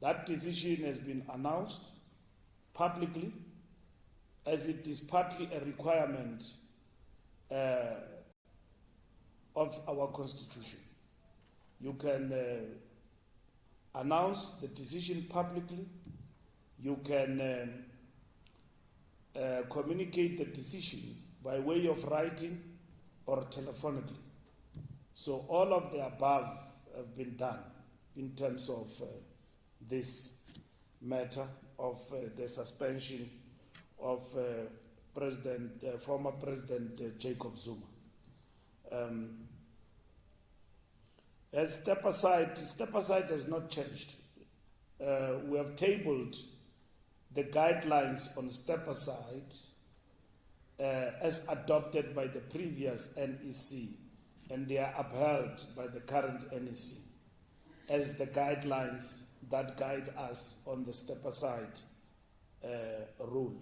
That decision has been announced publicly, as it is partly a requirement of our Constitution. You can announce the decision publicly. You can communicate the decision by way of writing or telephonically. So all of the above have been done in terms of this matter of the suspension of former President Jacob Zuma. As step aside has not changed. We have tabled the guidelines on step aside as adopted by the previous NEC, and they are upheld by the current NEC as the guidelines that guide us on the step aside rule.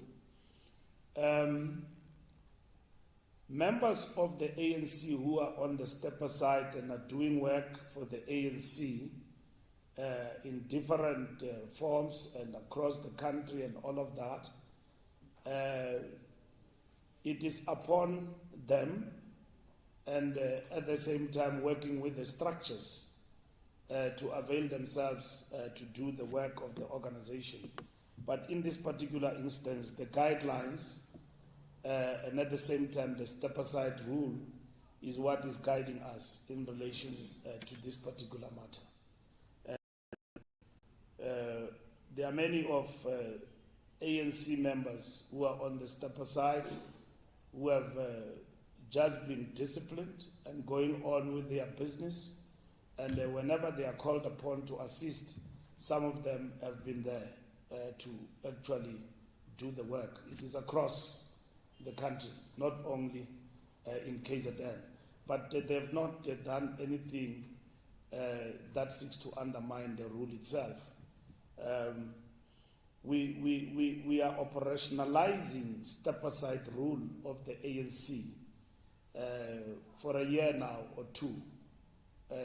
Members of the ANC who are on the step aside and are doing work for the ANC in different forms and across the country and all of that, it is upon them, and at the same time working with the structures to avail themselves to do the work of the organization. But in this particular instance, the guidelines and at the same time the step-aside rule is what is guiding us in relation to this particular matter. There are many of ANC members who are on the step-aside who have just been disciplined and going on with their business, and whenever they are called upon to assist, some of them have been there to actually do the work. It is across the country, not only in KZN, but they have not done anything that seeks to undermine the rule itself. We are operationalizing step-aside rule of the ANC for a year now or two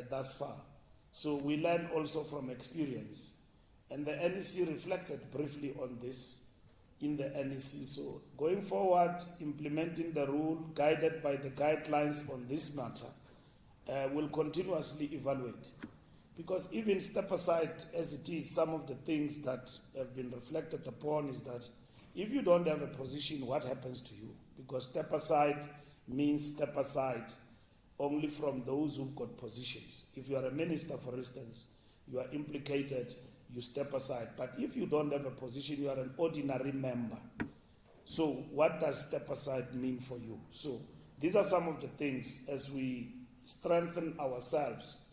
thus far. So we learn also from experience. And the NEC reflected briefly on this in the NEC. So going forward, implementing the rule guided by the guidelines on this matter will continuously evaluate. Because even step aside as it is, some of the things that have been reflected upon is that if you don't have a position, what happens to you? Because step aside means step aside only from those who've got positions. If you are a minister, for instance, you are implicated, you step aside. But if you don't have a position, you are an ordinary member. So what does step aside mean for you? So these are some of the things as we strengthen ourselves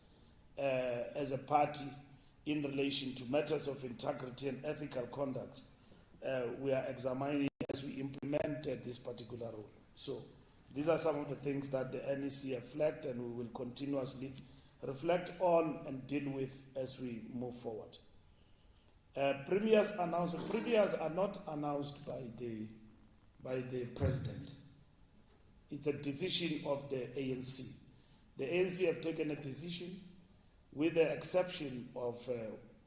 as a party in relation to matters of integrity and ethical conduct. We are examining as we implement this particular rule. So these are some of the things that the NEC have flagged, and we will continuously reflect on and deal with as we move forward. Premiers are not announced by the president. It's a decision of the ANC. The ANC have taken a decision, with the exception of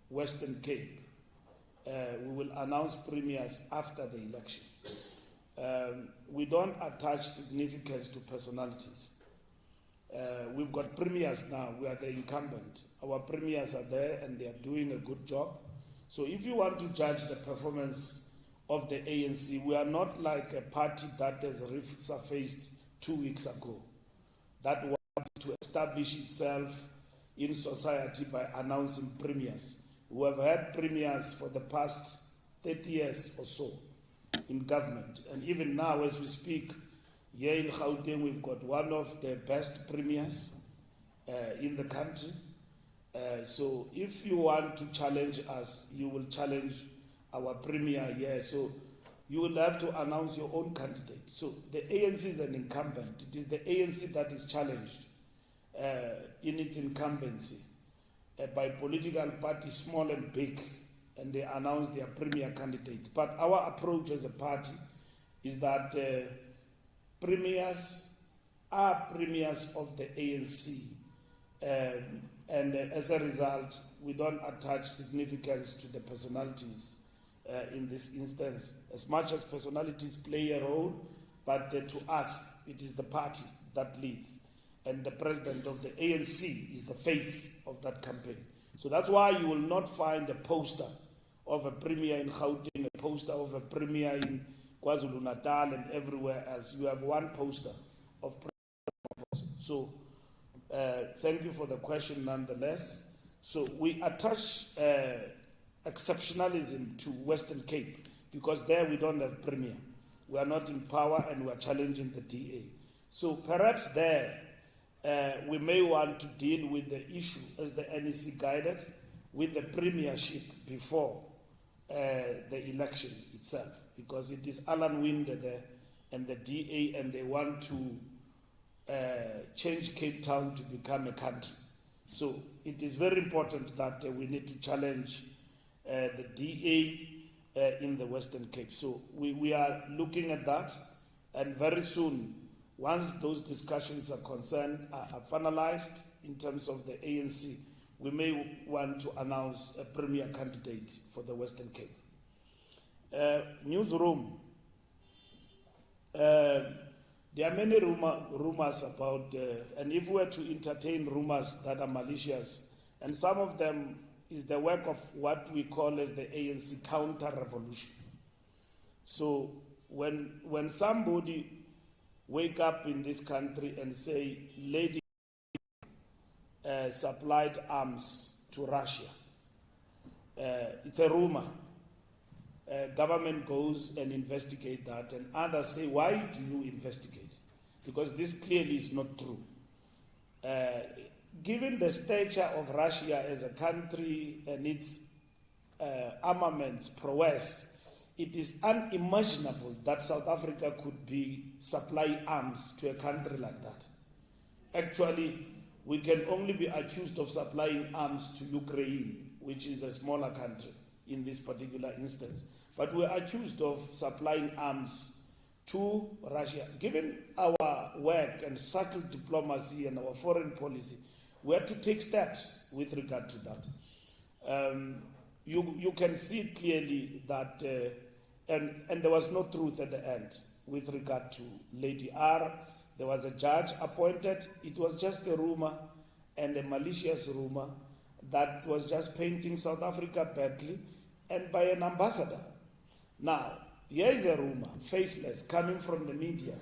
Western Cape. We will announce premiers after the election. We don't attach significance to personalities. We've got premiers now. We are the incumbent. Our premiers are there and they are doing a good job. So if you want to judge the performance of the ANC, we are not like a party that has resurfaced 2 weeks ago, that wants to establish itself in society by announcing premiers. We have had premiers for the past 30 years or so in government. And even now, as we speak, here in Gauteng, we've got one of the best premiers in the country. So if you want to challenge us, you will challenge our premier here. So you will have to announce your own candidate. So the ANC is an incumbent. It is the ANC that is challenged in its incumbency by political parties, small and big, and they announce their premier candidates. But our approach as a party is that premiers are premiers of the ANC And as a result, we don't attach significance to the personalities in this instance, as much as personalities play a role, but to us, it is the party that leads. And the president of the ANC is the face of that campaign. So that's why you will not find a poster of a premier in Gauteng, a poster of a premier in KwaZulu-Natal and everywhere else. You have one poster of President. So thank you for the question nonetheless. So we attach exceptionalism to Western Cape because there we don't have premier. We are not in power and we are challenging the DA. So perhaps there we may want to deal with the issue as the NEC guided with the premiership before the election itself, because it is Alan Winde there and the DA, and they want to change Cape Town to become a country. So it is very important that we need to challenge the DA in the Western Cape. So we are looking at that, and very soon, once those discussions are finalized in terms of the ANC, we may want to announce a premier candidate for the Western Cape. Newsroom. There are many rumors about, and if we were to entertain rumors that are malicious, and some of them is the work of what we call as the ANC counter-revolution. So when somebody wake up in this country and say, lady supplied arms to Russia, it's a rumor. Government goes and investigate that, and others say, why do you investigate? Because this clearly is not true. Given the stature of Russia as a country and its armaments prowess, it is unimaginable that South Africa could be supplying arms to a country like that. Actually, we can only be accused of supplying arms to Ukraine, which is a smaller country in this particular instance. But we're accused of supplying arms to Russia. Given our work and subtle diplomacy and our foreign policy, we have to take steps with regard to that. You can see clearly that, and there was no truth at the end with regard to Lady R. There was a judge appointed. It was just a rumor and a malicious rumor that was just painting South Africa badly, and by an ambassador. Now, here is a rumor, faceless, coming from the media,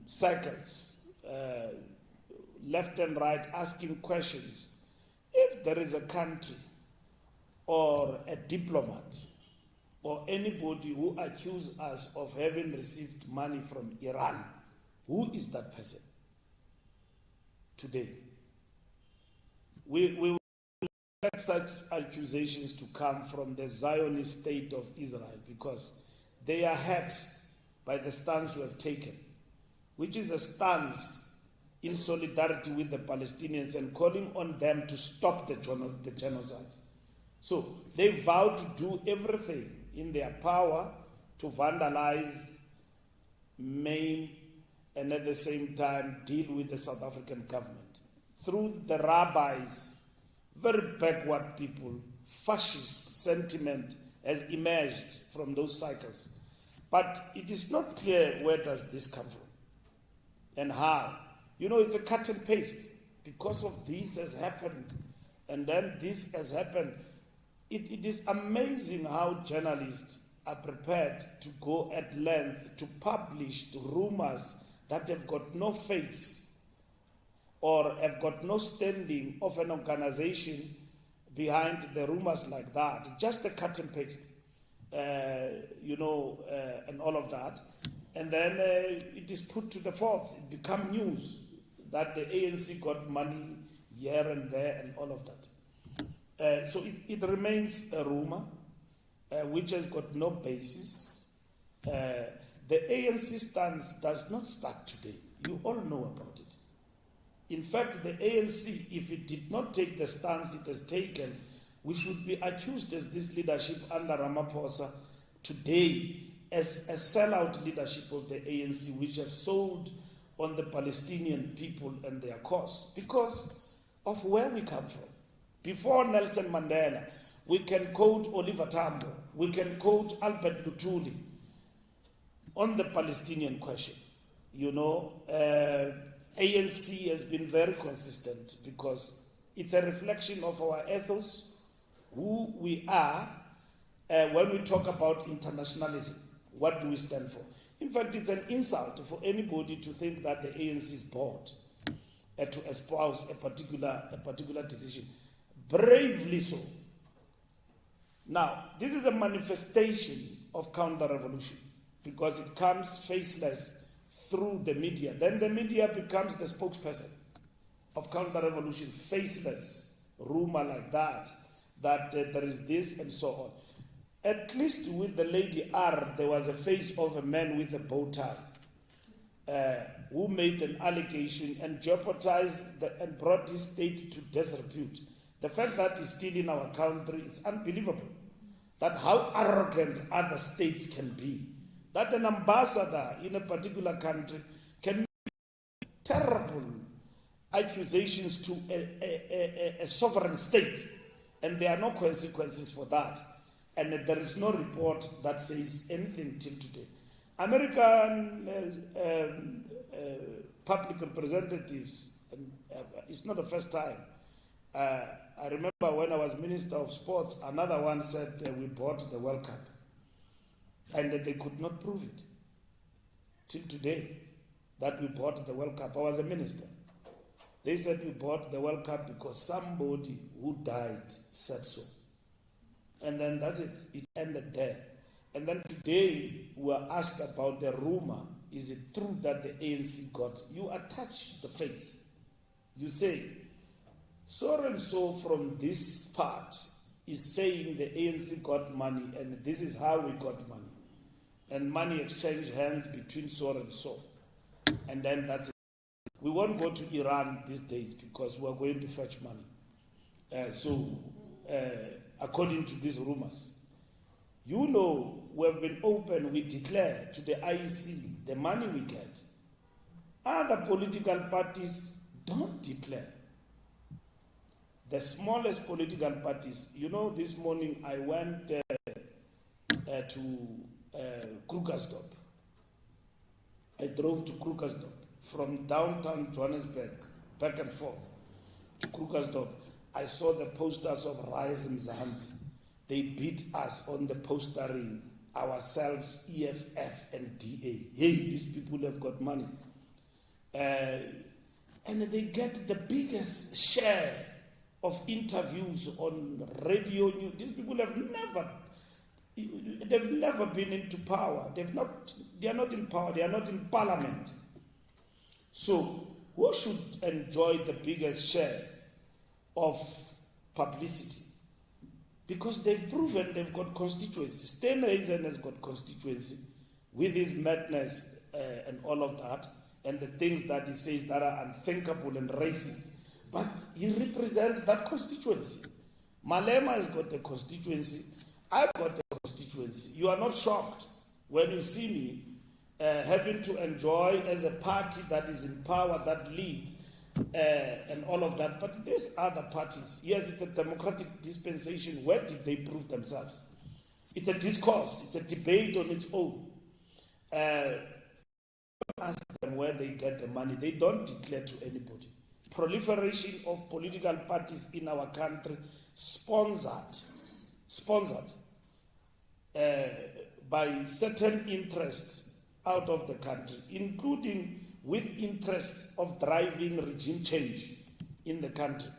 circles, left and right, asking questions. If there is a country or a diplomat or anybody who accuses us of having received money from Iran, who is that person today? We expect such accusations to come from the Zionist state of Israel, because they are hurt by the stance we have taken, which is a stance in solidarity with the Palestinians and calling on them to stop the genocide. So they vow to do everything in their power to vandalize, maim, and at the same time deal with the South African government. Through the rabbis, very backward people, fascist sentiment has emerged from those cycles. But it is not clear where does this come from and how. You know, it's a cut and paste. Because of this has happened, and then this has happened. It is amazing how journalists are prepared to go at length to publish rumors that have got no face or have got no standing of an organization behind the rumors like that. Just a cut and paste, and all of that. And then it is put to the forth. It becomes news that the ANC got money here and there and all of that. So it remains a rumor which has got no basis. The ANC stance does not start today. You all know about it. In fact, the ANC, if it did not take the stance it has taken, we should be accused as this leadership under Ramaphosa today as a sellout leadership of the ANC, which have sold on the Palestinian people and their cause. Because of where we come from. Before Nelson Mandela, we can quote Oliver Tambo, we can quote Albert Lutuli on the Palestinian question. You know, ANC has been very consistent because it's a reflection of our ethos, who we are. When we talk about internationalism, what do we stand for? In fact, it's an insult for anybody to think that the ANC is bored to espouse a particular decision. Bravely so. Now, this is a manifestation of counter-revolution because it comes faceless through the media. Then the media becomes the spokesperson of counter-revolution, faceless rumor like that there is this and so on. At least with the Lady R, there was a face of a man with a bow tie who made an allegation and jeopardized and brought his state to disrepute. The fact that he's still in our country is unbelievable. That how arrogant other states can be. That an ambassador in a particular country can make terrible accusations to a sovereign state, and there are no consequences for that. And there is no report that says anything till today. American public representatives, it's not the first time. I remember when I was Minister of Sports, another one said we bought the World Cup. And they could not prove it till today that we bought the World Cup. I was a minister. They said we bought the World Cup because somebody who died said so. And then that's it. It ended there. And then today we are asked about the rumor. Is it true that the ANC got? You attach the face. You say, so and so from this part is saying the ANC got money and this is how we got money. And money exchanged hands between so and so. And then that's it. We won't go to Iran these days because we're going to fetch money. According to these rumors, you know, we have been open, we declare to the IEC the money we get. Other political parties don't declare. The smallest political parties, you know, this morning I went to Krugersdorp. I drove to Krugersdorp from downtown Johannesburg, back and forth to Krugersdorp. I saw the posters of Rise Mzansi. They beat us on the postering, ourselves, EFF and DA. Hey, these people have got money. And they get the biggest share of interviews on radio news. These people have never been into power. They are not in power, they are not in parliament. So who should enjoy the biggest share of publicity? Because they've proven they've got constituency. Steenhuisen has got constituency with his madness and all of that, and the things that he says that are unthinkable and racist. But he represents that constituency. Malema has got a constituency. I've got a constituency. You are not shocked when you see me having to enjoy as a party that is in power, that leads, and all of that. But these other parties, yes, it's a democratic dispensation. Where did they prove themselves? It's a discourse. It's a debate on its own. Ask them where they get the money. They don't declare to anybody. Proliferation of political parties in our country sponsored by certain interests out of the country, including with interests of driving regime change in the country.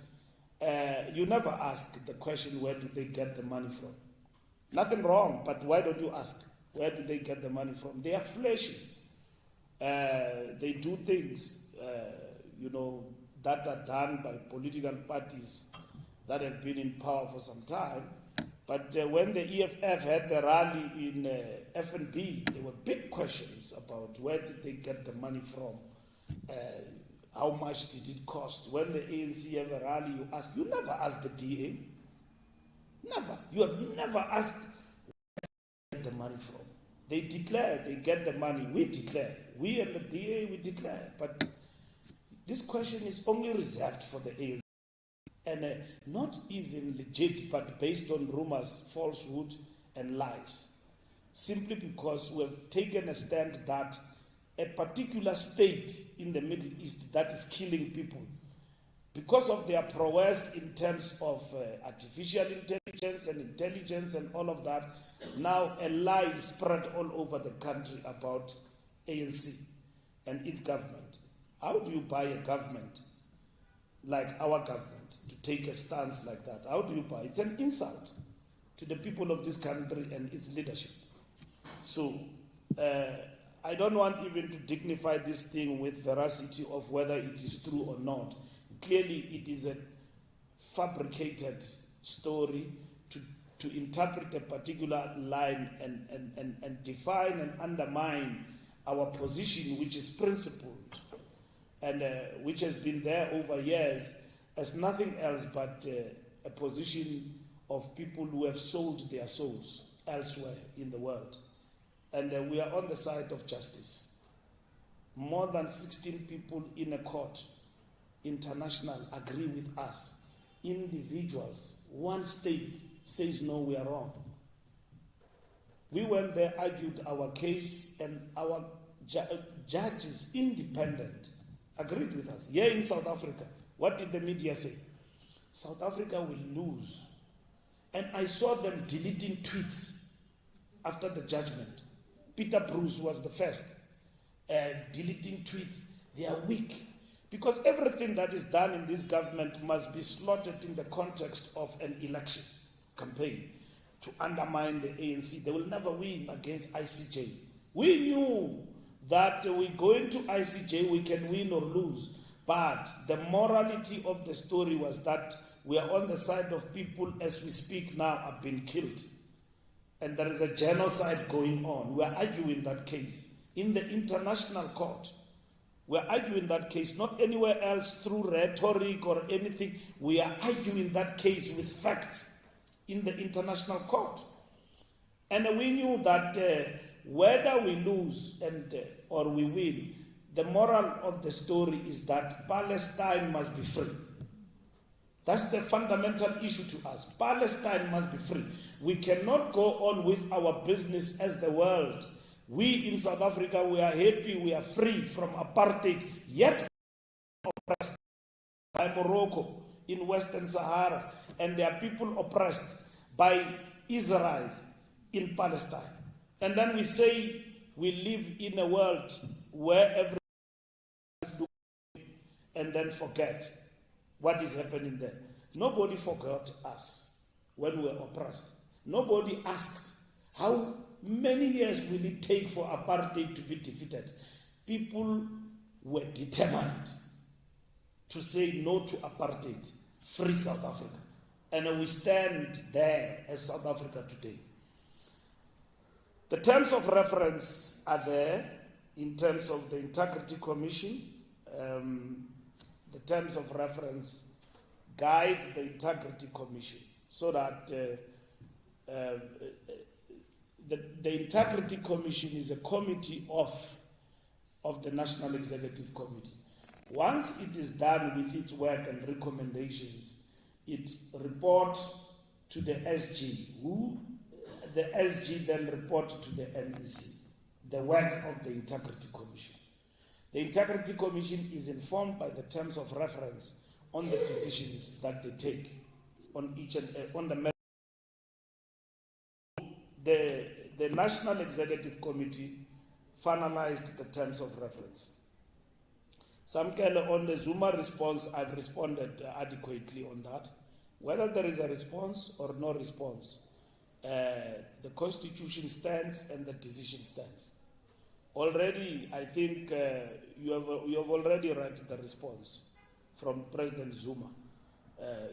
You never ask the question, where do they get the money from? Nothing wrong, but why don't you ask, where do they get the money from? They are fleshy. They do things, that are done by political parties that have been in power for some time. But when the EFF had the rally in FNB, there were big questions about where did they get the money from, how much did it cost. When the ANC had a rally, you never ask the DA. Never. You have never asked where they get the money from. They declare, they get the money. We declare. We and the DA, we declare. But this question is only reserved for the ANC. and not even legit, but based on rumors, falsehood, and lies. Simply because we have taken a stand that a particular state in the Middle East that is killing people, because of their prowess in terms of artificial intelligence and all of that, now a lie is spread all over the country about ANC and its government. How do you buy a government like our government to take a stance like that? How do you buy? It's an insult to the people of this country and its leadership. So I don't want even to dignify this thing with veracity of whether it is true or not. Clearly, it is a fabricated story to interpret a particular line and define and undermine our position, which is principled and which has been there over years as nothing else but a position of people who have sold their souls elsewhere in the world. And we are on the side of justice. More than 16 people in a court, international, agree with us. Individuals, one state says no, we are wrong. We went there, argued our case, and our judges, independent, agreed with us. Here in South Africa, what did the media say? South Africa will lose. And I saw them deleting tweets after the judgment. Peter Bruce was the first, deleting tweets. They are weak. Because everything that is done in this government must be slotted in the context of an election campaign to undermine the ANC. They will never win against ICJ. We knew that we go into ICJ, we can win or lose. But the morality of the story was that we are on the side of people, as we speak now, have been killed. And there is a genocide going on. We are arguing that case in the international court. We are arguing that case, not anywhere else through rhetoric or anything. We are arguing that case with facts in the international court. And we knew that whether we lose or we win, the moral of the story is that Palestine must be free. That's the fundamental issue to us. Palestine must be free. We cannot go on with our business as the world. We in South Africa, we are happy, we are free from apartheid, yet oppressed by Morocco in Western Sahara, and there are people oppressed by Israel in Palestine. And then we say we live in a world where everyone is looking and then forget what is happening there. Nobody forgot us when we were oppressed. Nobody asked how many years will it take for apartheid to be defeated. People were determined to say no to apartheid, free South Africa. And we stand there as South Africa today. The terms of reference are there in terms of the Integrity Commission. The terms of reference guide the Integrity Commission so that the Integrity Commission is a committee of the National Executive Committee. Once it is done with its work and recommendations, it reports to the SG, the SG then reports to the NEC, the work of the Integrity Commission. The Integrity Commission is informed by the terms of reference on the decisions that they take on each and on the matter. The National Executive Committee finalized the terms of reference. Samkele, on the Zuma response, I've responded adequately on that. Whether there is a response or no response, the Constitution stands and the decision stands. Already, I think you have already read the response from President Zuma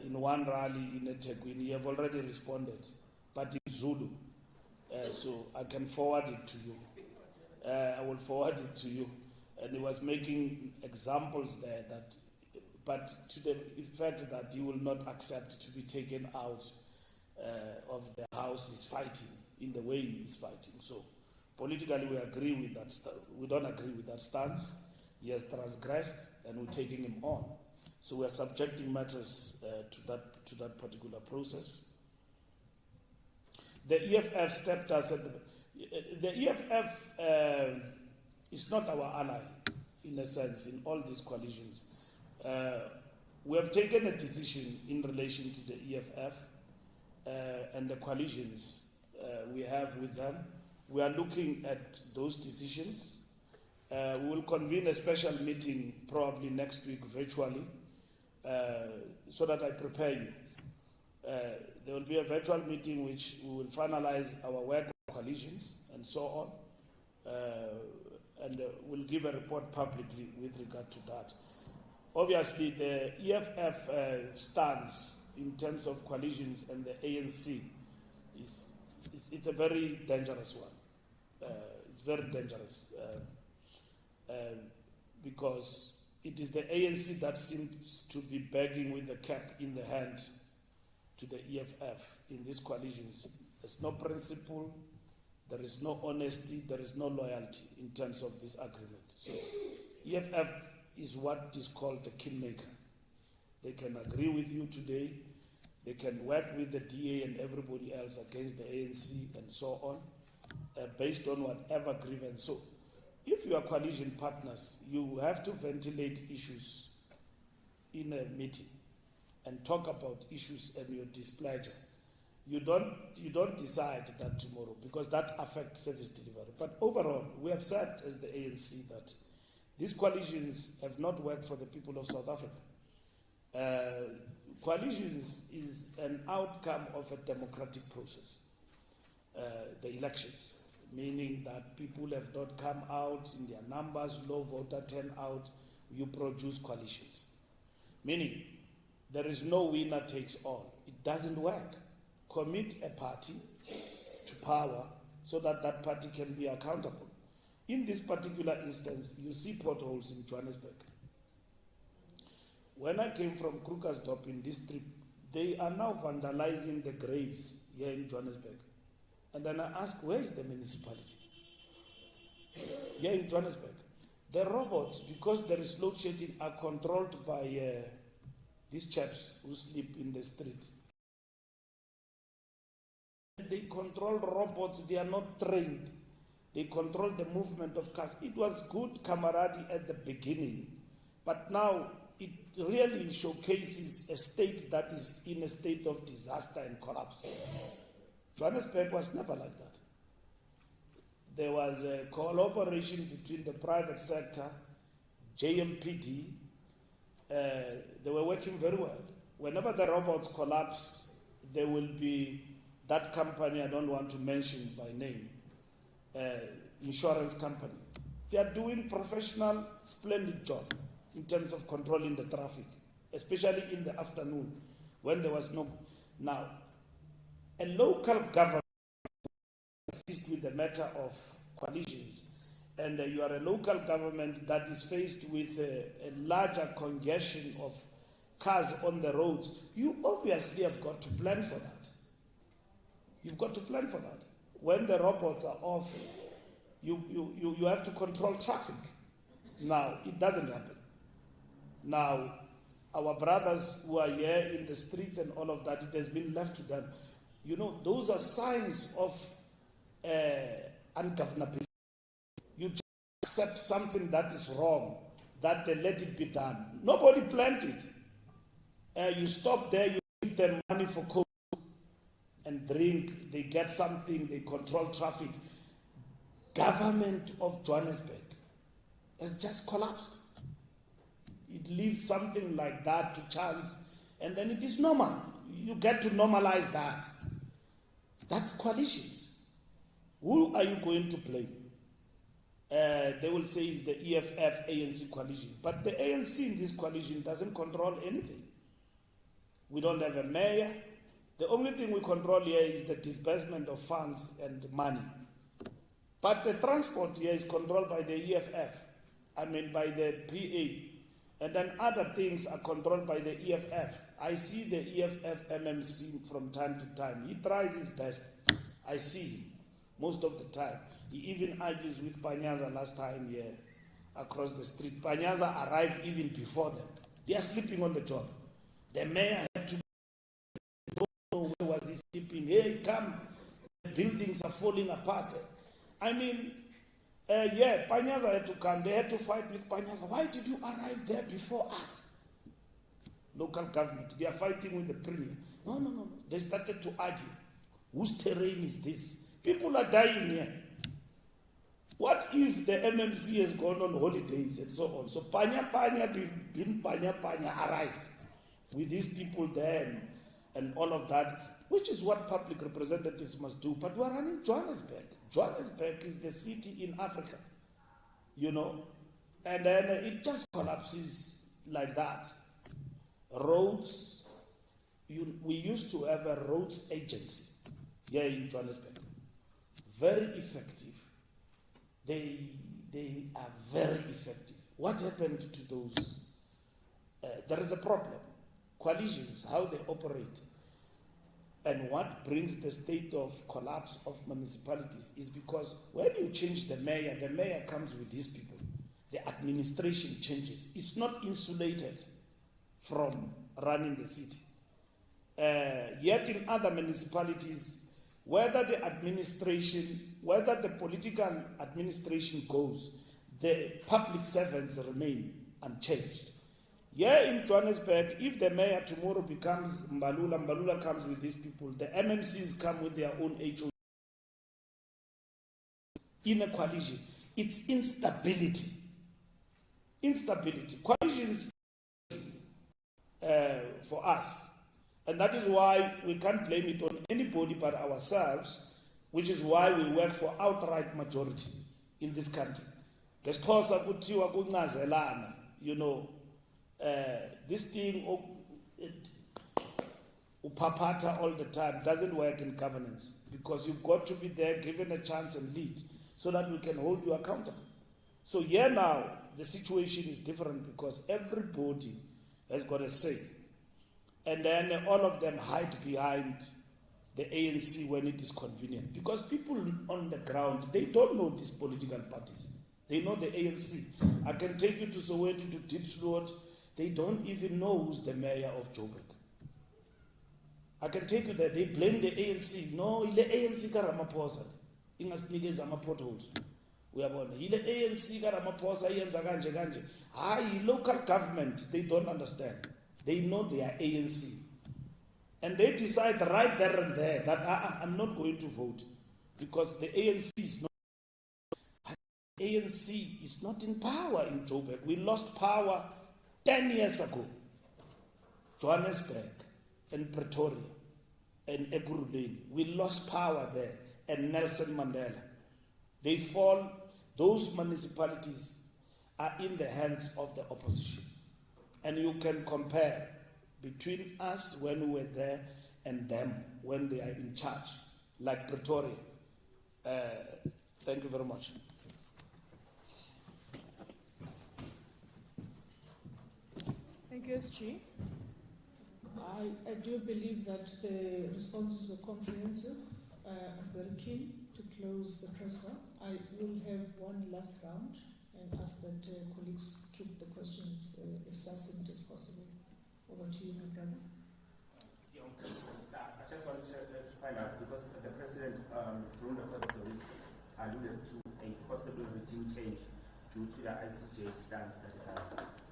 in one rally in eThekwini. He have already responded, but in Zulu. So I can forward it to you. I will forward it to you. And he was making examples there that, but to the effect that he will not accept to be taken out of the house is fighting in the way he is fighting. So politically we agree with that. We don't agree with that stance. He has transgressed and we're taking him on. So we are subjecting matters to that particular process. The EFF stepped us at the EFF is not our ally, in a sense, in all these coalitions. We have taken a decision in relation to the EFF and the coalitions we have with them. We are looking at those decisions. We will convene a special meeting probably next week virtually so that I prepare you. There will be a virtual meeting which we will finalize our work on coalitions and so on, and we'll give a report publicly with regard to that. Obviously, the EFF stance in terms of coalitions and the ANC it's a very dangerous one. It's very dangerous because it is the ANC that seems to be begging with the cap in the hand to the EFF in these coalitions. There's no principle, there is no honesty, there is no loyalty in terms of this agreement. So EFF is what is called the kingmaker. They can agree with you today, they can work with the DA and everybody else against the ANC and so on, based on whatever grievance. So if you are coalition partners, you have to ventilate issues in a meeting and talk about issues and your displeasure. You don't decide that tomorrow because that affects service delivery. But overall, we have said as the ANC that these coalitions have not worked for the people of South Africa. Coalitions is an outcome of a democratic process, the elections, meaning that people have not come out in their numbers, low voter turnout, you produce coalitions. Meaning, there is no winner takes all. It doesn't work. Commit a party to power so that that party can be accountable. In this particular instance, you see potholes in Johannesburg. When I came from Krugersdorp in this trip, they are now vandalizing the graves here in Johannesburg. And then I asked, where is the municipality? Here in Johannesburg. The robots, because there is load shedding, are controlled by these chaps who sleep in the street. They control robots, they are not trained. They control the movement of cars. It was good camaraderie at the beginning, but now it really showcases a state that is in a state of disaster and collapse. Johannesburg was never like that. There was a cooperation between the private sector, JMPD. They were working very well. Whenever the robots collapse, there will be that company, I don't want to mention by name, insurance company. They are doing professional, splendid job in terms of controlling the traffic, especially in the afternoon when there was no. Now, a local government assists with the matter of coalitions, and you are a local government that is faced with a larger congestion of cars on the roads. You obviously have got to plan for that. You've got to plan for that. When the robots are off, you have to control traffic. Now, it doesn't happen. Now, our brothers who are here in the streets and all of that, it has been left to them. You know, those are signs of ungovernability. You just accept something that is wrong, that let it be done. Nobody planned it. You stop there, you give them money for coke and drink, they get something, they control traffic. Government of Johannesburg has just collapsed. It leaves something like that to chance, and then it is normal. You get to normalize that. That's coalitions. Who are you going to blame? They will say it's the EFF ANC coalition, but the ANC in this coalition doesn't control anything. We don't have a mayor. The only thing we control here is the disbursement of funds and money. But the transport here is controlled by the EFF, by the PA. And then other things are controlled by the EFF. I see the EFF MMC from time to time. He tries his best. I see him most of the time. He even argues with Panyaza last time here across the street. Panyaza arrived even before them. They are sleeping on the job. The mayor had to know where was he sleeping. Hey, come, the buildings are falling apart. I mean, Panyaza had to come. They had to fight with Panyaza. Why did you arrive there before us? Local government, they are fighting with the premier. No. They started to argue. Whose terrain is this? People are dying here. What if the MMC has gone on holidays and so on? So Panya arrived with these people there and all of that, which is what public representatives must do. But we are running Johannesburg. Johannesburg is the city in Africa, and then it just collapses like that. Roads, we used to have a roads agency here in Johannesburg. Very effective. They are very effective. What happened to those? There is a problem. Coalitions, how they operate. And what brings the state of collapse of municipalities is because when you change the mayor comes with his people. The administration changes. It's not insulated from running the city. Yet in other municipalities, whether the political administration goes, the public servants remain unchanged. Here in Johannesburg, if the mayor tomorrow becomes Mbalula comes with his people, the MMCs come with their own HO. In a coalition, it's instability. Coalitions for us. And that is why we can't blame it on anybody but ourselves, which is why we work for outright majority in this country. This thing upapata all the time doesn't work in governance, because you've got to be there, given a chance and lead, so that we can hold you accountable. So here now, the situation is different because everybody has got a say. And then all of them hide behind the ANC when it is convenient. Because people on the ground, they don't know these political parties. They know the ANC. I can take you to Soweto, to Diepsloot. They don't even know who's the mayor of Joburg. I can take you there. They blame the ANC. No, the ANC ka Ramaphosa. Ingasnikeza ama potholes. Uyabona. Ile ANC ka Ramaphosa yenza kanje kanje. Local government, they don't understand. They know they are ANC. And they decide right there and there that I'm not going to vote because the ANC is not in power in Joburg. We lost power 10 years ago. Johannesburg and Pretoria and Ekurhuleni. We lost power there. And Nelson Mandela. They fall, those municipalities are in the hands of the opposition. And you can compare between us when we were there and them when they are in charge, like Pretoria. Thank you very much. Thank you, SG. I do believe that the responses were comprehensive. I'm very keen to close the presser. I will have one last round and ask that colleagues keep the questions as succinct as possible. Over to you, my brother. I just wanted to find out, because the President, during the course of the week, alluded to a possible regime change due to the ICJ stance that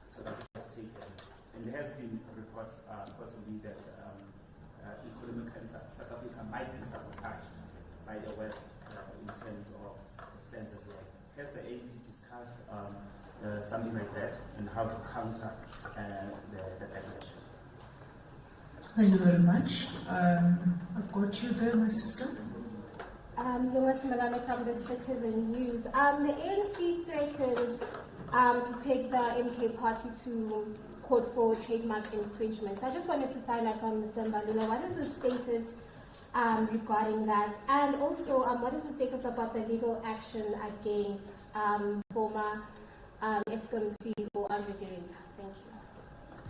South Africa has taken. And there has been reports possibly that economically South Africa might be sabotaged by the West in terms of the stance as well. Has the ANC discussed something like that and how to counter the backlash? Thank you very much. I've got you there, my sister. Louis Malane from the Citizen News. The ANC threatened to take the MK party to court for trademark infringement. So I just wanted to find out from Mr. Mbalula, what is the status regarding that? And also, what is the status about the legal action against former Eskom CEO Andre Director? Thank you.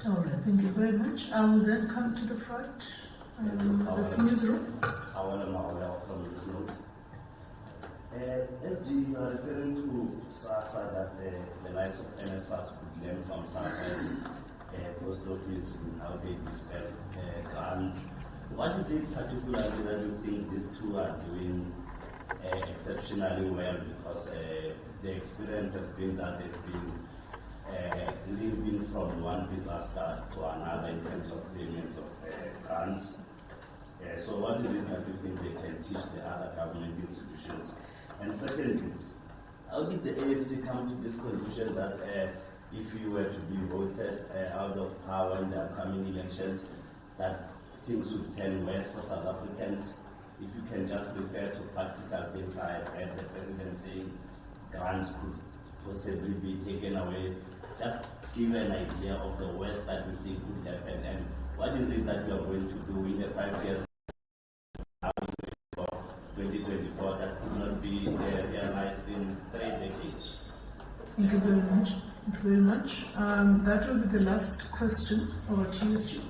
All right, thank you very much. I will then come to the front. This newsroom. I want to know from this room. SG, you are referring to SASA, that the likes of NSFAS could learn from SASA post office and how they disperse grants. What is it particularly that you think these two are doing exceptionally well? Because the experience has been that they've been living from one disaster to another in terms of payment of grants. So what is it that you think they can teach the other government institutions? And secondly, how did the ANC come to this conclusion that if you were to be voted out of power in the upcoming elections, that things would turn worse for South Africans? If you can just refer to practical things, I heard the president saying grants could possibly be taken away. Just give an idea of the worst that you think could happen, and what is it that you are going to do in the 5 years for 2024 that could not be realized in 3 decades? Thank you very much. Thank you very much. That will be the last question. Over to you, Stu.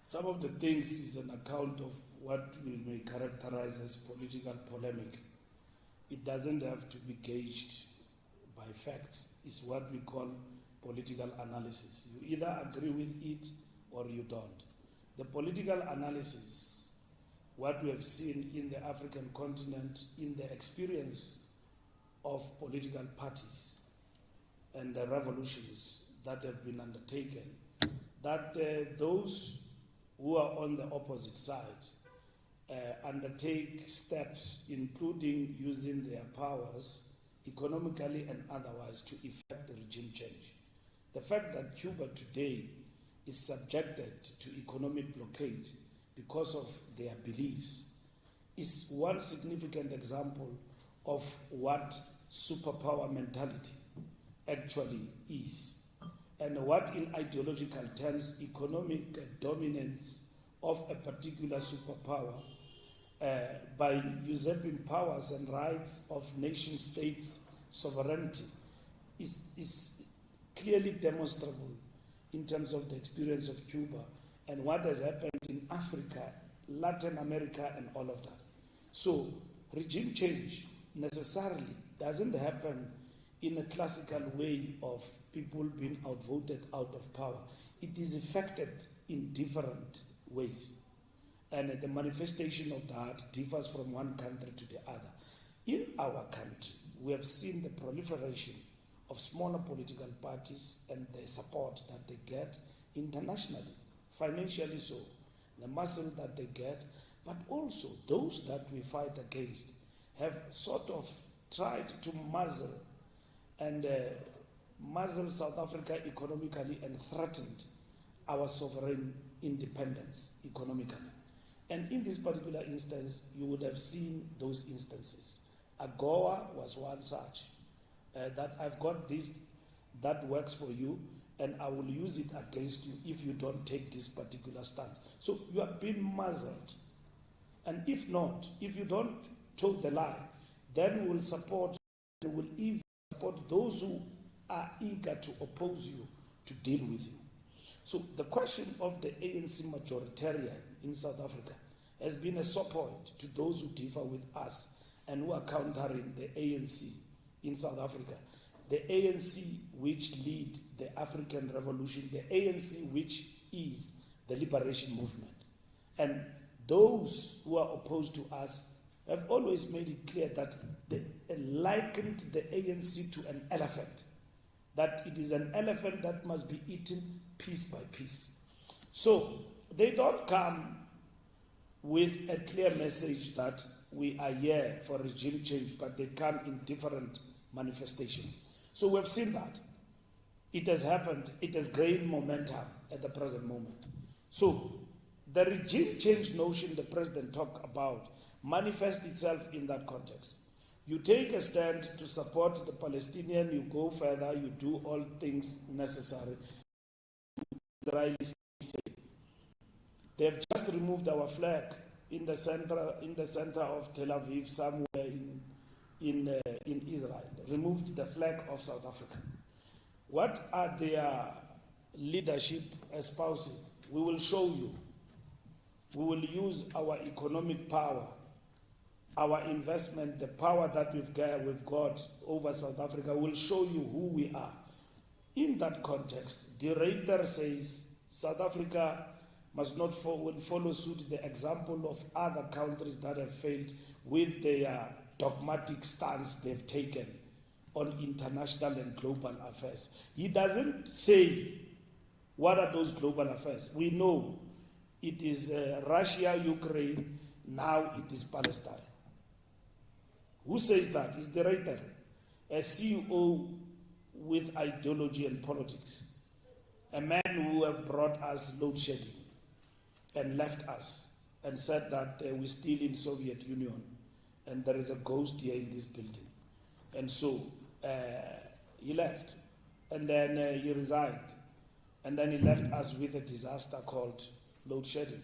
Some of the things is an account of what we may characterize as political polemic. It doesn't have to be gauged by facts. It's what we call political analysis. You either agree with it or you don't. The political analysis, what we have seen in the African continent, in the experience of political parties and the revolutions that have been undertaken, that those who are on the opposite side undertake steps, including using their powers economically and otherwise to effect the regime change. The fact that Cuba today is subjected to economic blockade because of their beliefs is one significant example of what superpower mentality actually is, and what in ideological terms economic dominance of a particular superpower by usurping powers and rights of nation states' sovereignty is clearly demonstrable in terms of the experience of Cuba and what has happened in Africa, Latin America, and all of that. So regime change necessarily doesn't happen in a classical way of people being outvoted out of power. It is effected in different ways. And the manifestation of that differs from one country to the other. In our country, we have seen the proliferation of smaller political parties and the support that they get internationally, financially so, the muscle that they get, but also those that we fight against have sort of tried to muzzle South Africa economically and threatened our sovereign independence economically. And in this particular instance, you would have seen those instances. AGOA was one such, that I've got this that works for you, and I will use it against you if you don't take this particular stance. So you are being muzzled. And if not, if you don't toe the line, then we will support those who are eager to oppose you, to deal with you. So the question of the ANC majoritarian in South Africa has been a sore point to those who differ with us and who are countering the ANC in South Africa. The ANC which lead the African Revolution, the ANC which is the liberation movement. And those who are opposed to us have always made it clear that they likened the ANC to an elephant, that it is an elephant that must be eaten piece by piece. So they don't come with a clear message that we are here for regime change, but they come in different manifestations. So we've seen that. It has happened. It has gained momentum at the present moment. So the regime change notion the president talked about manifests itself in that context. You take a stand to support the Palestinian, you go further, you do all things necessary. Israelis say they've just removed our flag in the center of Tel Aviv, somewhere in Israel. Removed the flag of South Africa. What are their leadership espousing? We will show you. we will use our economic power, our investment, the power that we've got over South Africa will show you who we are. In that context, the rece says South Africa must not follow suit the example of other countries that have failed with their dogmatic stance they've taken on international and global affairs. He doesn't say what are those global affairs. We know it is Russia, Ukraine, now it is Palestine. Who says that? It's the writer, a CEO with ideology and politics, a man who have brought us load shedding and left us and said that we're still in Soviet Union and there is a ghost here in this building. And so he left, and then he resigned, and then he left us with a disaster called load shedding.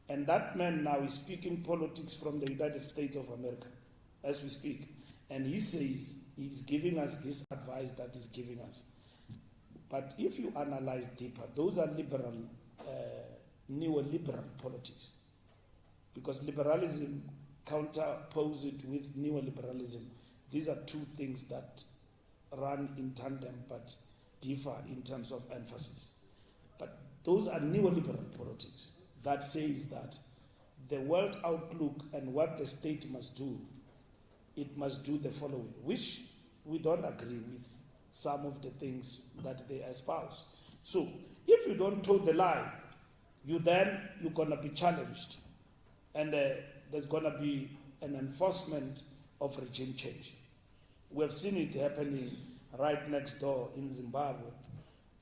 And that man now is speaking politics from the United States of America as we speak. And he says he's giving us this advice that he's giving us. But if you analyze deeper, those are liberal, neoliberal politics. Because liberalism counterposes it with neoliberalism. These are two things that run in tandem but differ in terms of emphasis. But those are neoliberal politics that says that the world outlook and what the state must do, it must do the following, which we don't agree with some of the things that they espouse. So if you don't toe the line, you're going to be challenged. And there's going to be an enforcement of regime change. We have seen it happening right next door in Zimbabwe.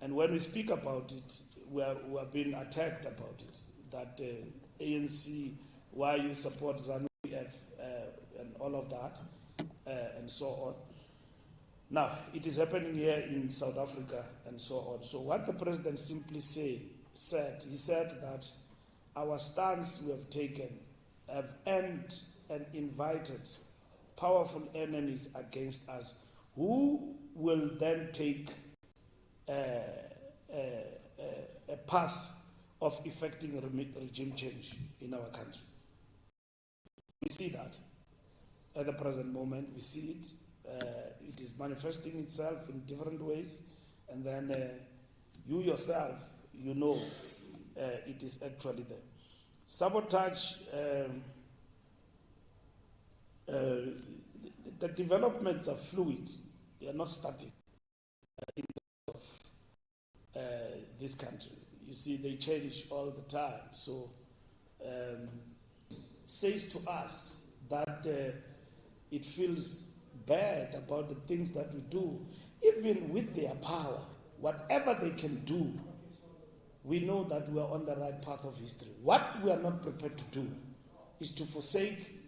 And when we speak about it, we are being attacked about it, that ANC, why you support ZANU-PF and all of that, and so on. Now, it is happening here in South Africa and so on. So what the president simply said, he said that our stance we have taken have earned and invited powerful enemies against us who will then take a path of effecting regime change in our country. We see that at the present moment. We see it. It is manifesting itself in different ways. And then you yourself, you know, it is actually there. Sabotage, the developments are fluid. They are not static in terms of this country. You see, they change all the time. So, says to us that it feels bad about the things that we do, even with their power, whatever they can do, we know that we are on the right path of history. What we are not prepared to do is to forsake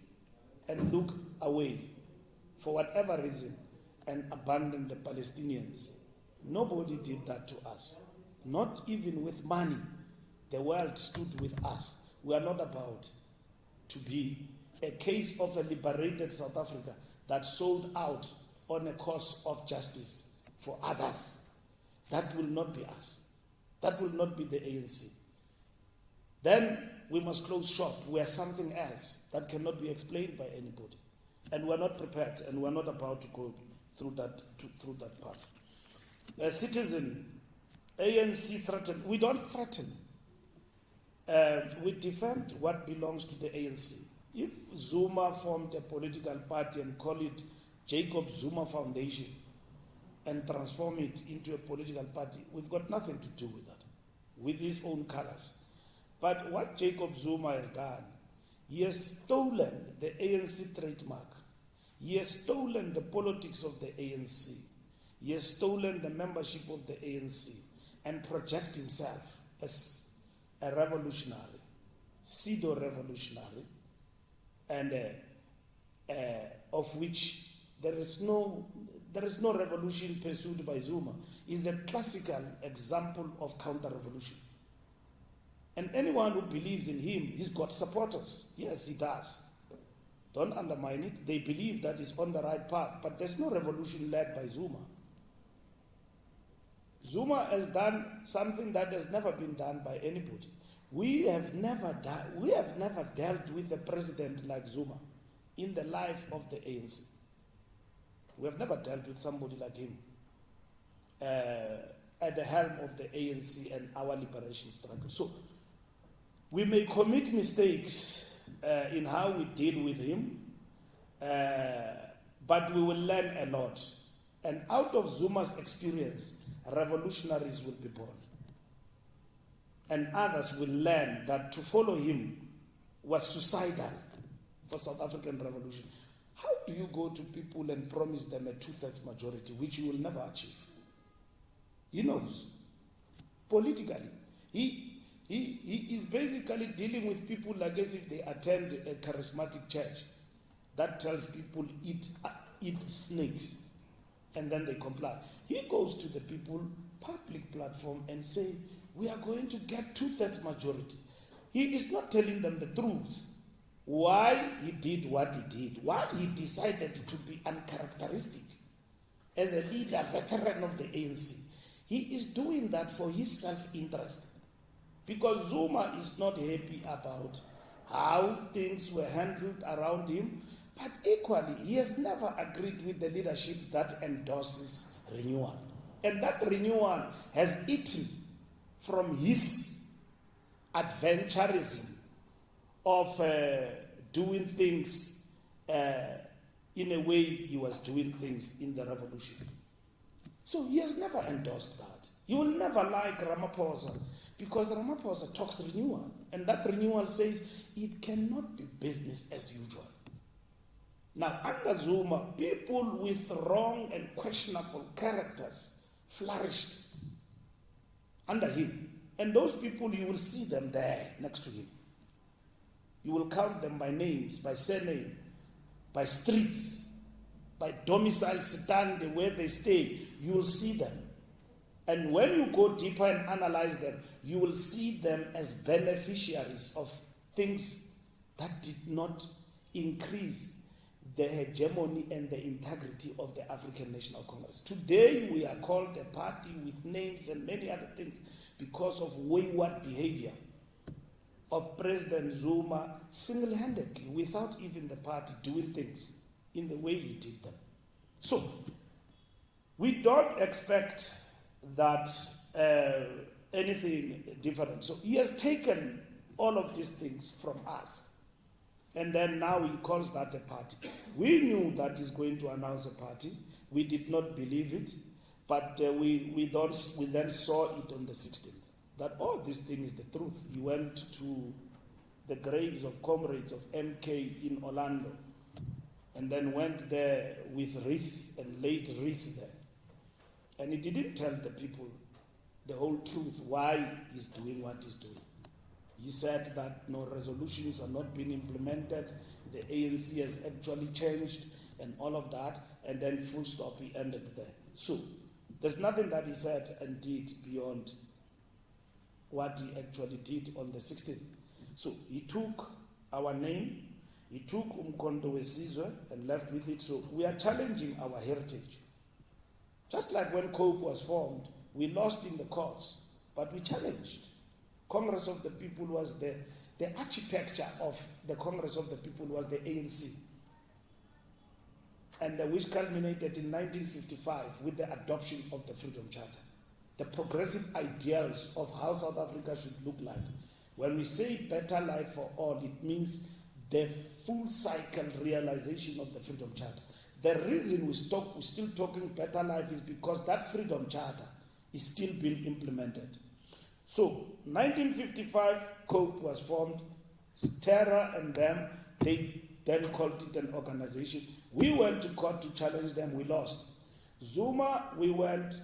and look away for whatever reason and abandon the Palestinians. Nobody did that to us. Not even with money. The world stood with us. We are not about to be a case of a liberated South Africa that sold out on a cause of justice for others. That will not be us. That will not be the ANC. Then we must close shop. We are something else that cannot be explained by anybody. And we're not prepared, and we're not about to go through that path. A citizen, ANC threatened. We don't threaten. We defend what belongs to the ANC. If Zuma formed a political party and call it Jacob Zuma Foundation and transform it into a political party, we've got nothing to do with that, with his own colors. But what Jacob Zuma has done, he has stolen the ANC trademark. He has stolen the politics of the ANC. He has stolen the membership of the ANC and project himself as a revolutionary, pseudo-revolutionary, and of which there is no revolution pursued by Zuma. Is a classical example of counter-revolution. And anyone who believes in him, he's got supporters. Yes, he does. Don't undermine it. They believe that he's on the right path. But there's no revolution led by Zuma. Zuma has done something that has never been done by anybody. We have never dealt with a president like Zuma in the life of the ANC. We have never dealt with somebody like him at the helm of the ANC and our liberation struggle. So we may commit mistakes in how we deal with him, but we will learn a lot. And out of Zuma's experience, revolutionaries will be born. And others will learn that to follow him was suicidal for South African revolution. How do you go to people and promise them a 2/3 majority, which you will never achieve? He knows. Politically, he is basically dealing with people like as if they attend a charismatic church that tells people eat snakes, and then they comply. He goes to the people, public platform, and say, we are going to get 2/3 majority. He is not telling them the truth. Why he did what he did, why he decided to be uncharacteristic as a leader, veteran of the ANC. He is doing that for his self-interest. Because Zuma is not happy about how things were handled around him, but equally, he has never agreed with the leadership that endorses renewal. And that renewal has eaten from his adventurism of doing things in a way he was doing things in the revolution. So he has never endorsed that. You will never like Ramaphosa because Ramaphosa talks renewal, and that renewal says it cannot be business as usual. Now, under Zuma, people with wrong and questionable characters flourished under him. And those people, you will see them there next to him. You will count them by names, by surname, by streets, by domicile, sitande, where they stay. You will see them. And when you go deeper and analyze them, you will see them as beneficiaries of things that did not increase the hegemony and the integrity of the African National Congress. Today, we are called a party with names and many other things because of wayward behavior of President Zuma single-handedly, without even the party doing things in the way he did them. So, we don't expect that anything different. So he has taken all of these things from us. And then now he calls that a party. We knew that he's going to announce a party. We did not believe it, but we then saw it on the 16th. That, this thing is the truth. He went to the graves of comrades of MK in Orlando, and then went there with wreath and laid wreath there. And he didn't tell the people the whole truth, why he's doing what he's doing. He said that no resolutions are not being implemented, the ANC has actually changed, and all of that, and then full stop, he ended there. So, there's nothing that he said and did beyond what he actually did on the 16th. So, he took our name, he took Umkhonto weSizwe and left with it. So, we are challenging our heritage. Just like when COPE was formed, we lost in the courts, but we challenged. Congress of the People was the architecture of the Congress of the People was the ANC, and which culminated in 1955 with the adoption of the Freedom Charter. The progressive ideals of how South Africa should look like. When we say better life for all, it means the full cycle realization of the Freedom Charter. The reason we're still talking better life is because that Freedom Charter is still being implemented. So, 1955, COPE was formed. Terra and them, they then called it an organization. We went to court to challenge them, we lost. Zuma, we went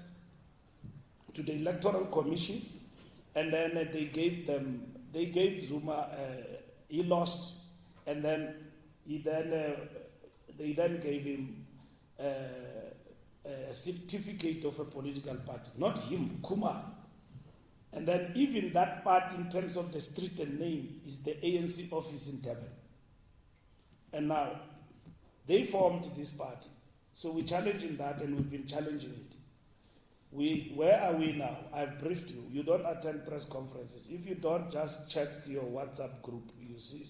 to the Electoral Commission, and then they gave Zuma, he lost, and then they then gave him a certificate of a political party, not him, Kumar. And then even that part in terms of the street and name is the ANC office in Durban. And now, they formed this party. So we're challenging that, and we've been challenging it. Where are we now? I've briefed you. You don't attend press conferences. If you don't, just check your WhatsApp group, you see,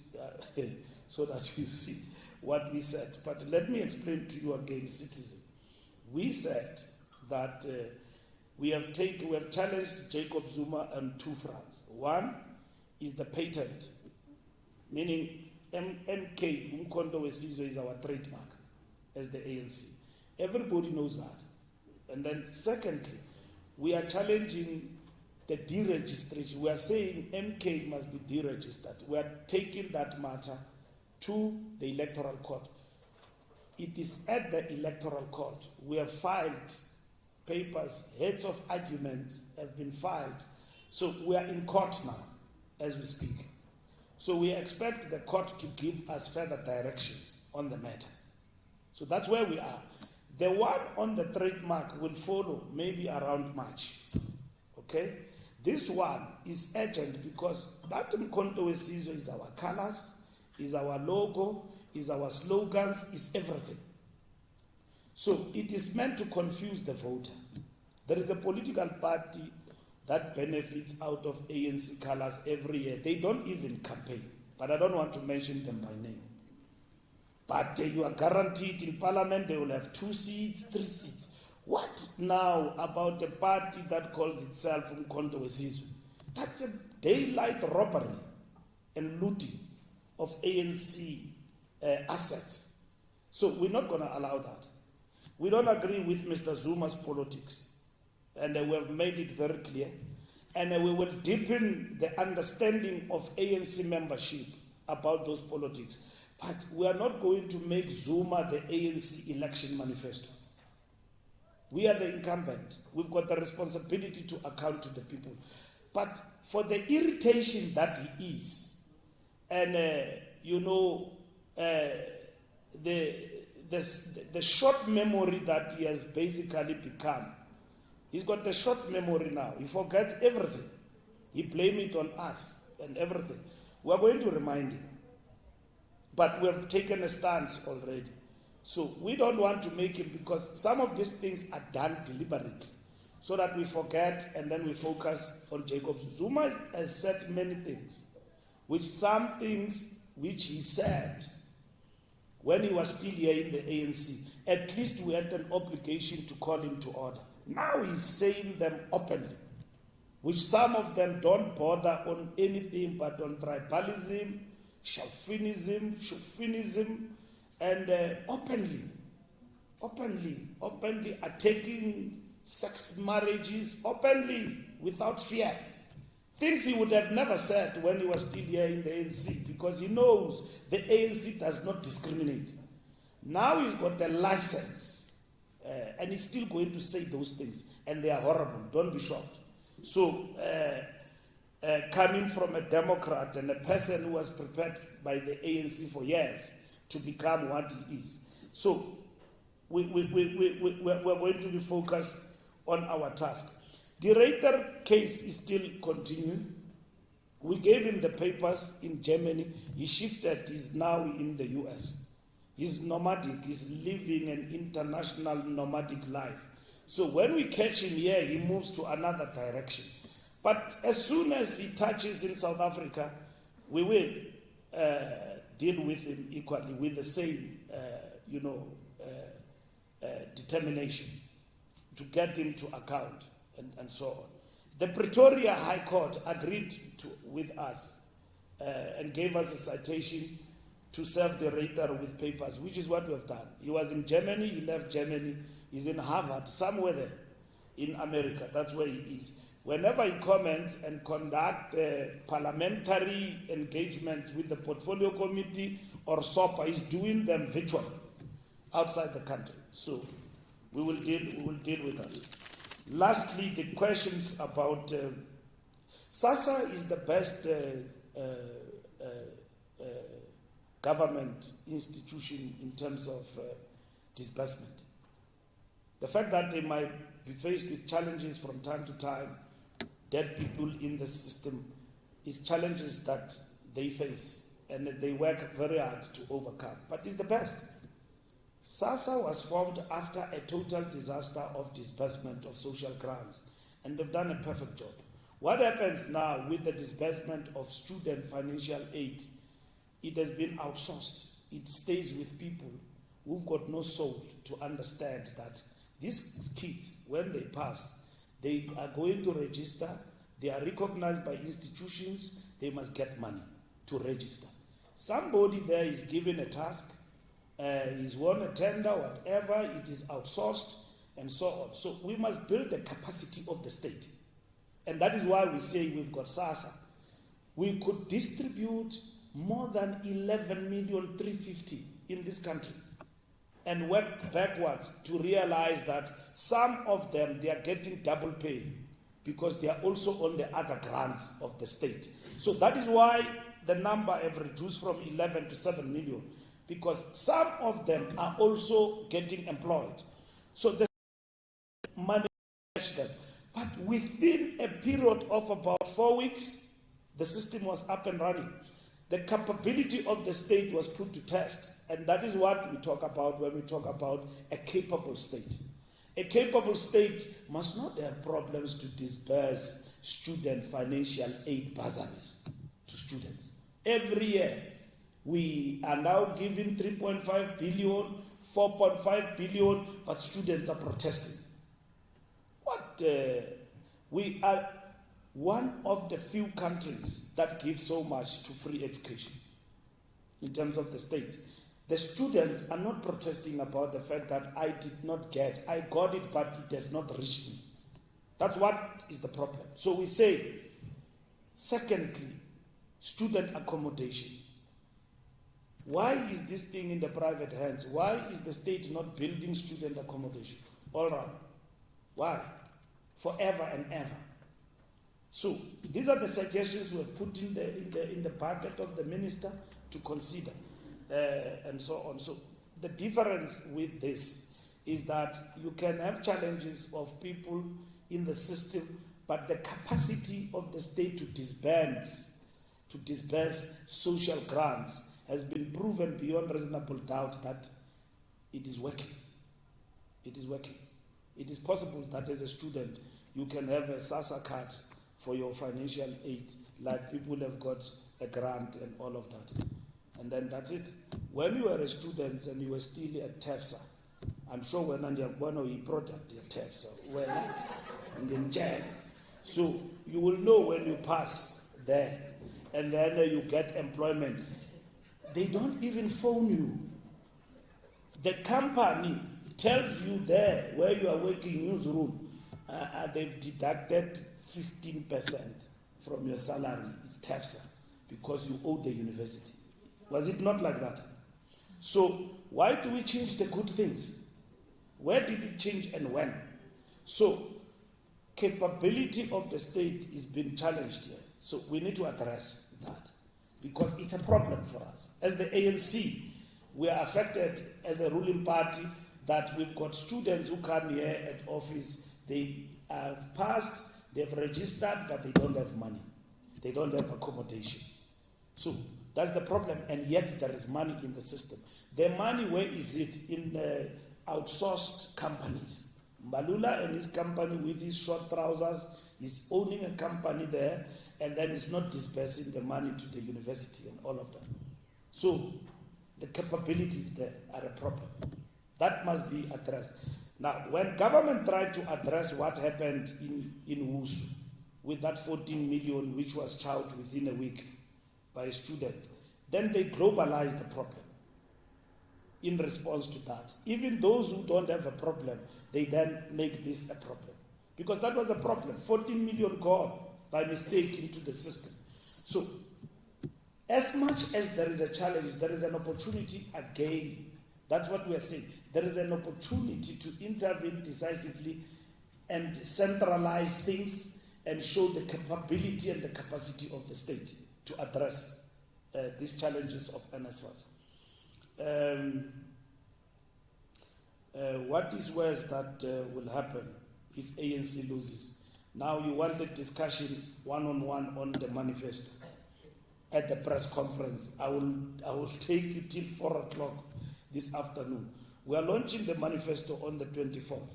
so that you see what we said. But let me explain to you again, citizen. We said that we have challenged Jacob Zuma on two fronts. One is the patent, meaning MK, Umkhonto Wesizwe, is our trademark as the ANC. Everybody knows that. And then secondly, we are challenging the deregistration. We are saying MK must be deregistered. We are taking that matter to the Electoral Court. It is at the Electoral Court. We have filed papers, heads of arguments have been filed. So we are in court now, as we speak. So we expect the court to give us further direction on the matter. So that's where we are. The one on the trademark will follow maybe around March. Okay? This one is urgent because that Umkhonto Wesizwe is our colors, is our logo, is our slogans, is everything. So it is meant to confuse the voter. There is a political party that benefits out of ANC colors every year. They don't even campaign, but I don't want to mention them by name. But you are guaranteed in parliament they will have 2 seats, 3 seats. What now about a party that calls itself Umkhonto Wesizwe? That's a daylight robbery and looting of ANC assets. So we're not going to allow that. We don't agree with Mr. Zuma's politics, and we have made it very clear. And we will deepen the understanding of ANC membership about those politics. But we are not going to make Zuma the ANC election manifesto. We are the incumbent. We've got the responsibility to account to the people. But for the irritation that he is, and the short memory that he has basically become, he's got a short memory now. He forgets everything. He blames it on us and everything. We are going to remind him. But we have taken a stance already. So we don't want to make him, because some of these things are done deliberately, so that we forget and then we focus on Jacob Zuma. Has said many things, some things which he said when he was still here in the ANC. At least we had an obligation to call him to order. Now he's saying them openly, which some of them don't bother on anything but on tribalism, chauvinism, and openly attacking sex marriages, openly, without fear. Things he would have never said when he was still here in the ANC, because he knows the ANC does not discriminate. Now he's got a license, and he's still going to say those things, and they are horrible. Don't be shocked. So, coming from a Democrat and a person who was prepared by the ANC for years to become what he is. So we're going to be focused on our task. The Reiter case is still continuing. We gave him the papers in Germany. He shifted, he's now in the US. He's nomadic, he's living an international nomadic life. So when we catch him here, he moves to another direction. But as soon as he touches in South Africa, we will deal with him equally with the same, determination to get him to account and so on. The Pretoria High Court agreed with us and gave us a citation to serve the Reiter with papers, which is what we have done. He was in Germany, he left Germany, he's in Harvard, somewhere there in America. That's where he is. Whenever he comments and conduct parliamentary engagements with the Portfolio Committee or SOPA, he's doing them virtually outside the country. So we will deal with that. Lastly, the questions about SASSA is the best government institution in terms of disbursement. The fact that they might be faced with challenges from time to time, dead people in the system, is challenges that they face and they work very hard to overcome. But it's the best. SASSA was formed after a total disaster of disbursement of social grants, and they've done a perfect job. What happens now with the disbursement of student financial aid? It has been outsourced. It stays with people who've got no soul to understand that these kids, when they pass, they are going to register, they are recognized by institutions, they must get money to register. Somebody there is given a task, he's won a tender, whatever, it is outsourced, and so on. So we must build the capacity of the state. And that is why we say we've got SASSA. We could distribute more than 11,350,000 in this country and work backwards to realize that some of them, they are getting double pay because they are also on the other grants of the state. So that is why the number have reduced from 11 to 7 million, because some of them are also getting employed. So the money them. But within a period of about 4 weeks, the system was up and running. The capability of the state was put to test. And that is what we talk about when we talk about a capable state. A capable state must not have problems to disburse student financial aid bursaries to students. Every year, we are now giving 3.5 billion, 4.5 billion, but students are protesting. We are one of the few countries that give so much to free education in terms of the state. The students are not protesting about the fact that I did not get, I got it, but it has not reached me. That's what is the problem. So we say, secondly, student accommodation. Why is this thing in the private hands? Why is the state not building student accommodation all around? Why? Forever and ever. So these are the suggestions we have put in the bucket of the minister to consider, and so on. So the difference with this is that you can have challenges of people in the system, but the capacity of the state to disburse social grants has been proven beyond reasonable doubt that it is working. It is working. It is possible that as a student you can have a SASSA card for your financial aid, like people have got a grant and all of that. And then that's it. When you were a student and you were still at TEFSA, I'm sure when you product at TEFSA, when in jail. So you will know when you pass there and then you get employment. They don't even phone you. The company tells you there where you are working newsroom, they've deducted 15% from your salary. It's TEFSA because you owe the university. Was it not like that? So why do we change the good things? Where did it change and when? So capability of the state is being challenged here. So we need to address that because it's a problem for us. As the ANC, we are affected as a ruling party that we've got students who come here at office, they have passed, they've registered, but they don't have money. They don't have accommodation. So that's the problem, and yet there is money in the system. The money, where is it? In outsourced companies. Mbalula and his company with his short trousers is owning a company there, and then is not disbursing the money to the university and all of that. So the capabilities there are a problem. That must be addressed. Now, when government tried to address what happened in Wusu with that 14 million which was charged within a week by a student, then they globalized the problem in response to that. Even those who don't have a problem, they then make this a problem. Because that was a problem. 14 million gone by mistake into the system. So, as much as there is a challenge, there is an opportunity again. That's what we are saying. There is an opportunity to intervene decisively and centralize things and show the capability and the capacity of the state to address these challenges of NSFAS. What is worse that will happen if ANC loses? Now you want a discussion one-on-one on the manifesto at the press conference. I will take it till 4 o'clock this afternoon. We are launching the manifesto on the 24th.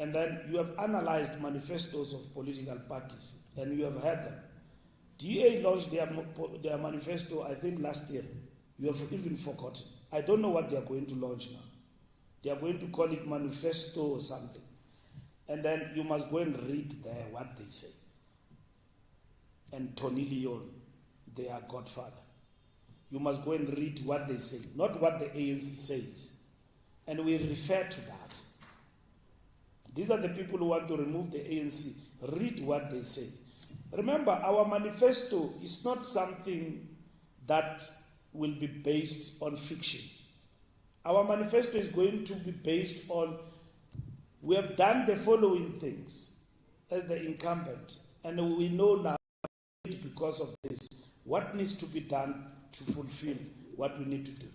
And then you have analyzed manifestos of political parties, and you have heard them. DA launched their manifesto, I think, last year. You have even forgotten. I don't know what they are going to launch now. They are going to call it manifesto or something. And then you must go and read there what they say. And Tony Leon, their godfather. You must go and read what they say, not what the ANC says. And we refer to that. These are the people who want to remove the ANC. Read what they say. Remember, our manifesto is not something that will be based on fiction. Our manifesto is going to be based on, we have done the following things as the incumbent, and we know now, because of this, what needs to be done to fulfill what we need to do.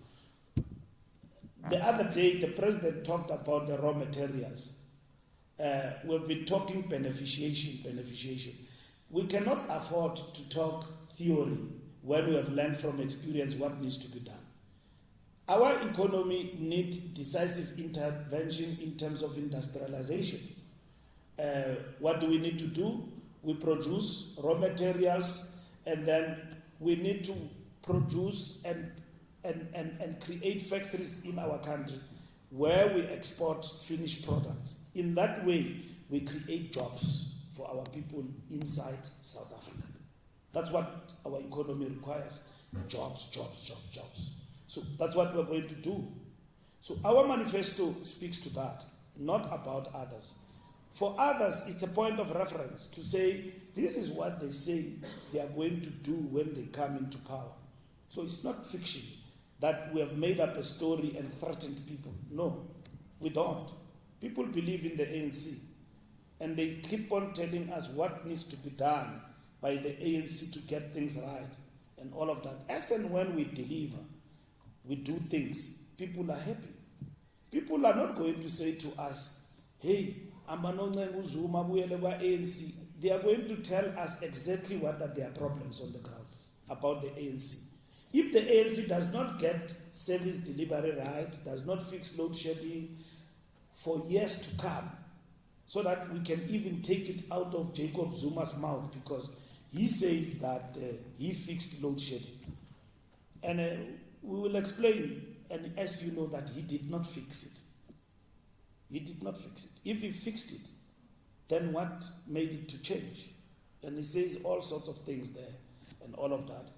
The other day, the president talked about the raw materials. We've been talking beneficiation. We cannot afford to talk theory when we have learned from experience what needs to be done. Our economy needs decisive intervention in terms of industrialization. What do we need to do? We produce raw materials, and then we need to produce and create factories in our country where we export finished products. In that way, we create jobs for our people inside South Africa. That's what our economy requires. Jobs. So that's what we're going to do. So our manifesto speaks to that, not about others. For others, it's a point of reference to say, this is what they say they are going to do when they come into power. So it's not fiction that we have made up a story and threatened people. No, we don't. People believe in the ANC, and they keep on telling us what needs to be done by the ANC to get things right and all of that. As and when we deliver, we do things, people are happy. People are not going to say to us, hey, they are going to tell us exactly what are their problems on the ground about the ANC. If the ANC does not get service delivery right, does not fix load shedding for years to come, so that we can even take it out of Jacob Zuma's mouth, because he says that he fixed load shedding. And we will explain, and as you know, that he did not fix it. He did not fix it. If he fixed it, then what made it to change? And he says all sorts of things there and all of that.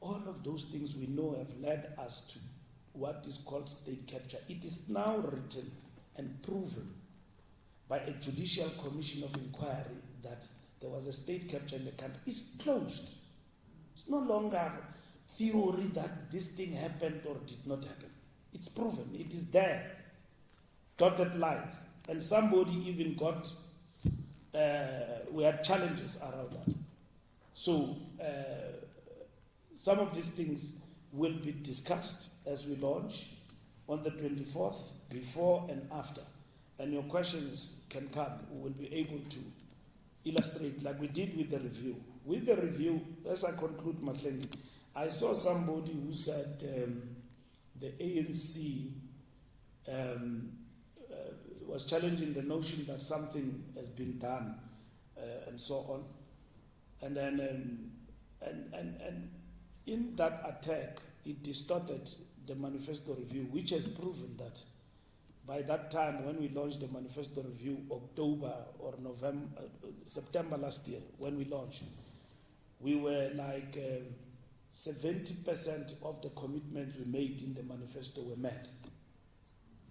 All of those things we know have led us to what is called state capture. It is now written and proven by a judicial commission of inquiry that there was a state capture in the country. It's closed. It's no longer theory that this thing happened or did not happen. It's proven. It is there. Dotted lines. And somebody even got, we had challenges around that. So some of these things will be discussed as we launch on the 24th, before and after. And your questions can come. We will be able to illustrate like we did with the review. With the review, as I conclude, Mahlengi, I saw somebody who said the ANC was challenging the notion that something has been done and so on. And then and in that attack, it distorted the manifesto review, which has proven that by that time when we launched the manifesto review, October or November, September last year, when we launched, we were like 70% of the commitments we made in the manifesto were met.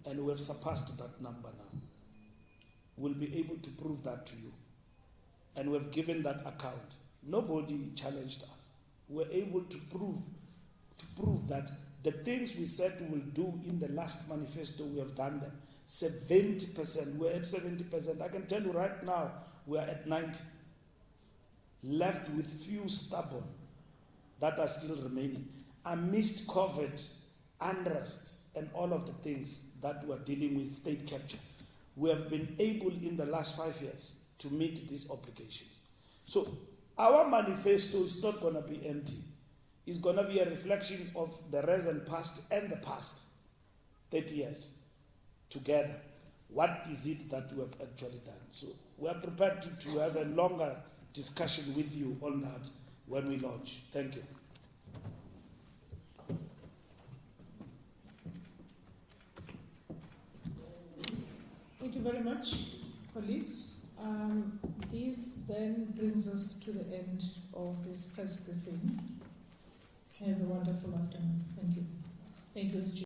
And we have surpassed that number now. We'll be able to prove that to you. And we have given that account. Nobody challenged us. We're able to prove that the things we said we will do in the last manifesto, we have done them. 70%. We're at 70%. I can tell you right now, we are at 90%. Left with few stubborn that are still remaining. Amidst COVID, unrest, and all of the things that we are dealing with, state capture, we have been able in the last 5 years to meet these obligations. So our manifesto is not going to be empty. It's going to be a reflection of the recent past and the past. 30 years together. What is it that we have actually done? So we are prepared to have a longer discussion with you on that when we launch. Thank you. Thank you very much, colleagues. This then brings us to the end of this press briefing. Have a wonderful afternoon. Thank you. Thank you,